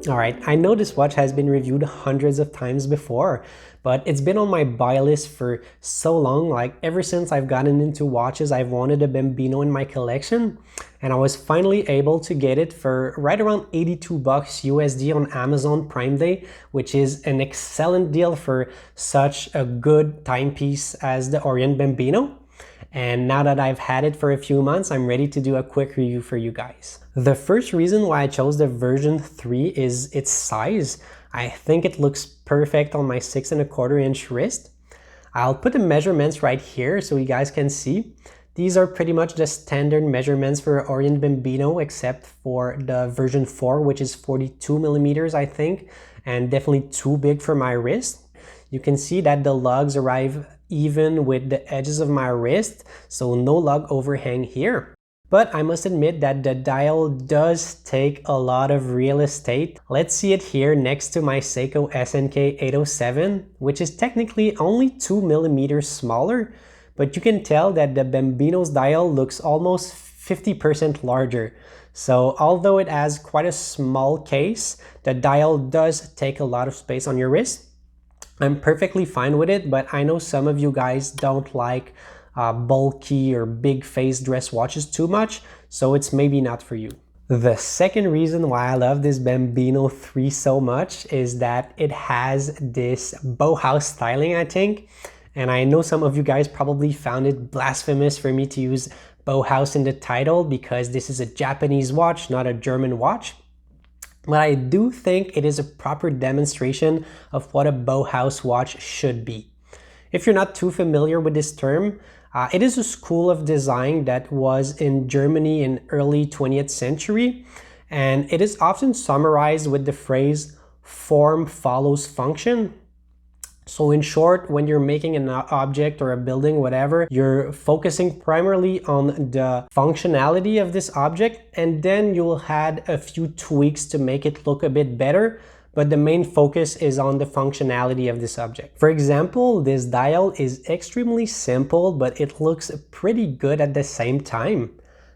Alright, I know this watch has been reviewed hundreds of times before, but it's been on my buy list for so long. Like ever since I've gotten into watches, I've wanted a Bambino in my collection, and I was finally able to get it for right around 82 bucks USD on Amazon Prime Day, which is an excellent deal for such a good timepiece as the Orient Bambino. And now that I've had it for a few months, I'm ready to do a quick review for you guys. The first reason why I chose the version 3 is its size. I think it looks perfect on my 6¼ inch wrist. I'll put the measurements right here so you guys can see. These are pretty much the standard measurements for Orient Bambino, except for the version 4, which is 42 millimeters, I think, and definitely too big for my wrist. You can see that the lugs arrive even with the edges of my wrist, so no lug overhang here. But I must admit that the dial does take a lot of real estate. Let's see it here next to my Seiko SNK 807, which is technically only 2 millimeters smaller, but you can tell that the Bambino's dial looks almost 50% larger. So although it has quite a small case, the dial does take a lot of space on your wrist. I'm perfectly fine with it, but I know some of you guys don't like bulky or big face dress watches too much, so it's maybe not for you. The second reason why I love this Bambino 3 so much is that it has this Bauhaus styling, I think. And I know some of you guys probably found it blasphemous for me to use Bauhaus in the title because this is a Japanese watch, not a German watch. But I do think it is a proper demonstration of what a Bauhaus watch should be. If you're not too familiar with this term, it is a school of design that was in Germany in early 20th century, and it is often summarized with the phrase form follows function. So in short, when you're making an object or a building, whatever, you're focusing primarily on the functionality of this object, and then you'll add a few tweaks to make it look a bit better, but the main focus is on the functionality of this object. For example, this dial is extremely simple, but it looks pretty good at the same time.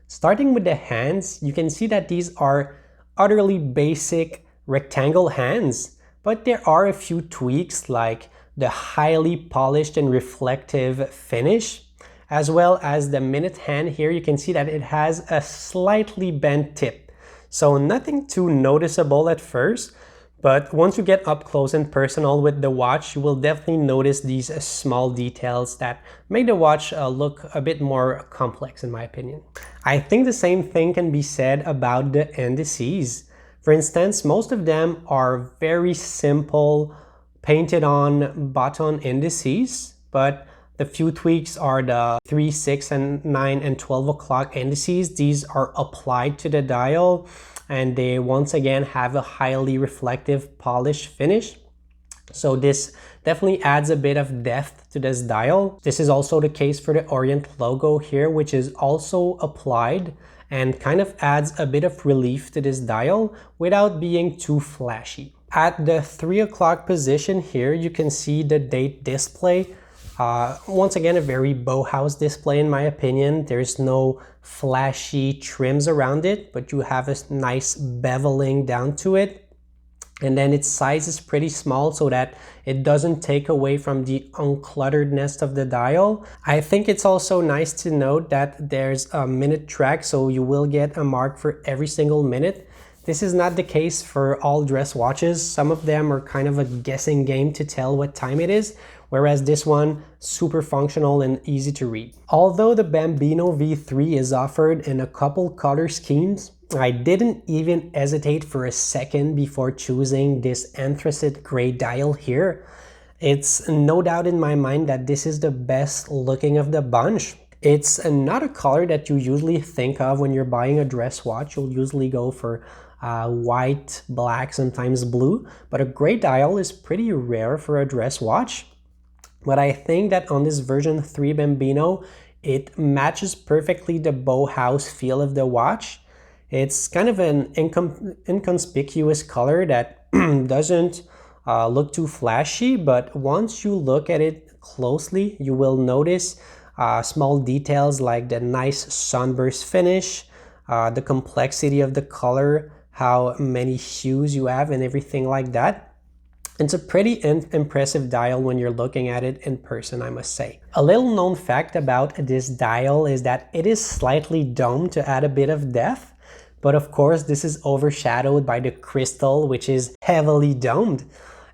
Starting with the hands, you can see that these are utterly basic rectangle hands, but there are a few tweaks like the highly polished and reflective finish, as well as the minute hand here. You can see that it has a slightly bent tip. So nothing too noticeable at first, but once you get up close and personal with the watch, you will definitely notice these small details that make the watch look a bit more complex in my opinion. I think the same thing can be said about the indices. For instance, most of them are very simple, painted on button indices, but the few tweaks are the 3, 6, and 9, and 12 o'clock indices. These are applied to the dial, and they once again have a highly reflective polished finish. So this definitely adds a bit of depth to this dial. This is also the case for the Orient logo here, which is also applied and kind of adds a bit of relief to this dial without being too flashy. At the 3 o'clock position here, you can see the date display. Once again, a very Bauhaus display in my opinion. There's no flashy trims around it, but you have a nice beveling down to it. And then its size is pretty small so that it doesn't take away from the unclutteredness of the dial. I think it's also nice to note that there's a minute track, so you will get a mark for every single minute. This is not the case for all dress watches. Some of them are kind of a guessing game to tell what time it is, whereas this one, super functional and easy to read. Although the Bambino V3 is offered in a couple color schemes, I didn't even hesitate for a second before choosing this anthracite gray dial here. It's no doubt in my mind that this is the best looking of the bunch. It's not a color that you usually think of when you're buying a dress watch. You'll usually go for white, black, sometimes blue, but a gray dial is pretty rare for a dress watch. But I think that on this version 3 Bambino, it matches perfectly the Bauhaus feel of the watch. It's kind of an inconspicuous color that doesn't look too flashy, but once you look at it closely, you will notice small details like the nice sunburst finish, the complexity of the color, how many hues you have and everything like that. It's a pretty impressive dial when you're looking at it in person, I must say. A little known fact about this dial is that it is slightly domed to add a bit of depth, but of course this is overshadowed by the crystal, which is heavily domed.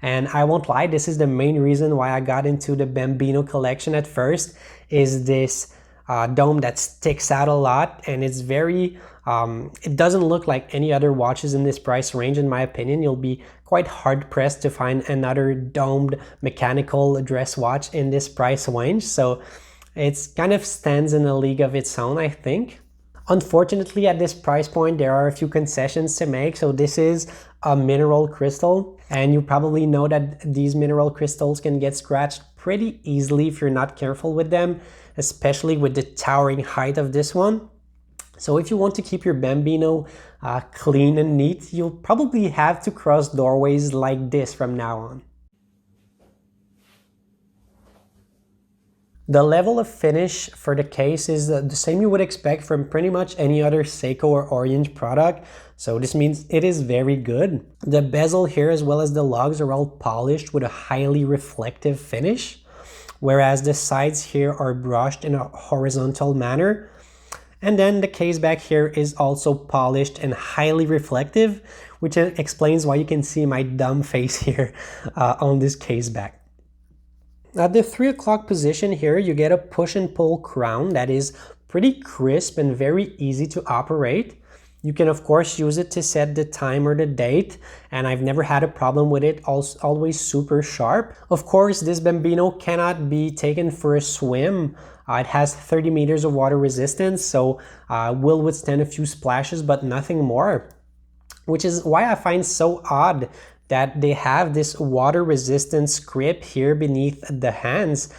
And I won't lie, this is the main reason why I got into the Bambino collection at first, is this dome that sticks out a lot, and it's very it doesn't look like any other watches in this price range. In my opinion, you'll be quite hard pressed to find another domed mechanical dress watch in this price range, so it's kind of stands in a league of its own, I think. Unfortunately, at this price point, there are a few concessions to make. So this is a mineral crystal, and you probably know that these mineral crystals can get scratched pretty easily if you're not careful with them, especially with the towering height of this one. So if you want to keep your Bambino clean and neat, you'll probably have to cross doorways like this from now on. The level of finish for the case is the same you would expect from pretty much any other Seiko or Orient product. So this means it is very good. The bezel here as well as the lugs are all polished with a highly reflective finish, whereas the sides here are brushed in a horizontal manner. And then the case back here is also polished and highly reflective, which explains why you can see my dumb face here on this case back. At the 3 o'clock position here, you get a push and pull crown that is pretty crisp and very easy to operate. You can of course use it to set the time or the date, and I've never had a problem with it, always super sharp. Of course, this Bambino cannot be taken for a swim. It has 30 meters of water resistance, so will withstand a few splashes, but nothing more. Which is why I find so odd that they have this water resistant script here beneath the hands.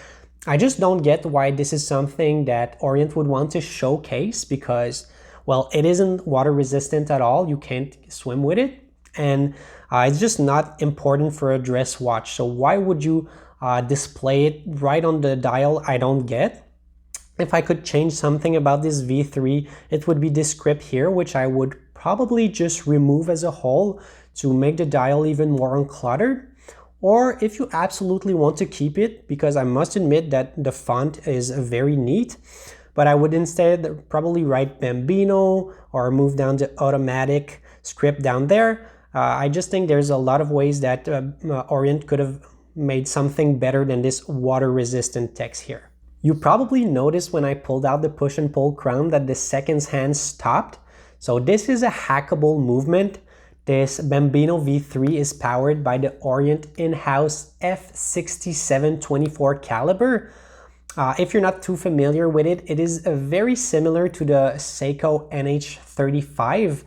I just don't get why this is something that Orient would want to showcase, because, well, it isn't water resistant at all. You can't swim with it, and it's just not important for a dress watch. So why would you display it right on the dial? I don't get. If I could change something about this V3, it would be this script here, which I would probably just remove as a whole to make the dial even more uncluttered. Or if you absolutely want to keep it, because I must admit that the font is very neat, but I would instead probably write Bambino or move down the automatic script down there. I just think there's a lot of ways that Orient could have made something better than this water resistant text here. You probably noticed when I pulled out the push and pull crown that the seconds hand stopped. So this is a hackable movement. This Bambino V3 is powered by the Orient in-house F6724 caliber. If you're not too familiar with it, it is very similar to the Seiko NH35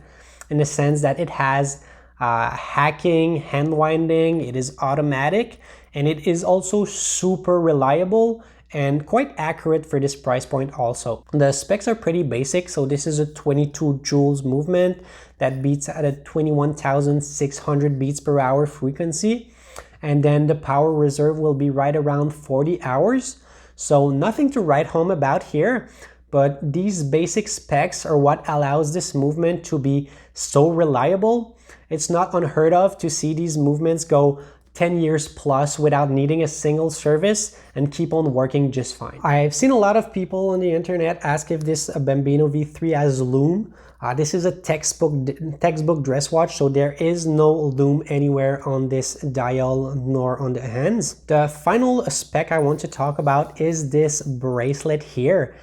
in the sense that it has hacking, hand winding, it is automatic, and it is also super reliable and quite accurate for this price point also. The specs are pretty basic, so this is a 22 joules movement that beats at a 21,600 beats per hour frequency, and then the power reserve will be right around 40 hours. So nothing to write home about here, but these basic specs are what allows this movement to be so reliable. It's not unheard of to see these movements go 10 years plus without needing a single service and keep on working just fine. I've seen a lot of people on the internet ask if this Bambino V3 has lume. This is a textbook dress watch, so there is no lume anywhere on this dial nor on the hands. The final spec I want to talk about is this bracelet here.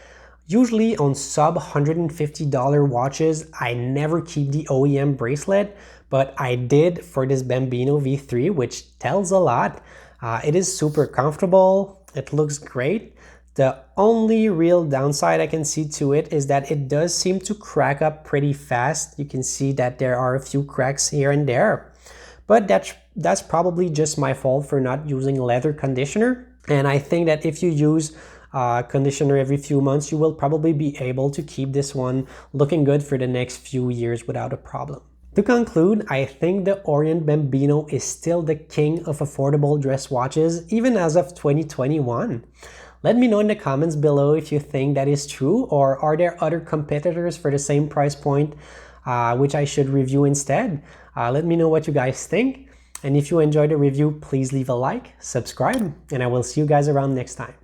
Usually on sub $150 watches, I never keep the OEM bracelet, but I did for this Bambino V3, which tells a lot. It is super comfortable, it looks great. The only real downside I can see to it is that it does seem to crack up pretty fast. You can see that there are a few cracks here and there, but that's probably just my fault for not using leather conditioner. And I think that if you use conditioner every few months, you will probably be able to keep this one looking good for the next few years without a problem. To conclude, I think the Orient Bambino is still the king of affordable dress watches, even as of 2021. Let me know in the comments below if you think that is true, or are there other competitors for the same price point which I should review instead. Let me know what you guys think. And if you enjoyed the review, please leave a like, subscribe, and I will see you guys around next time.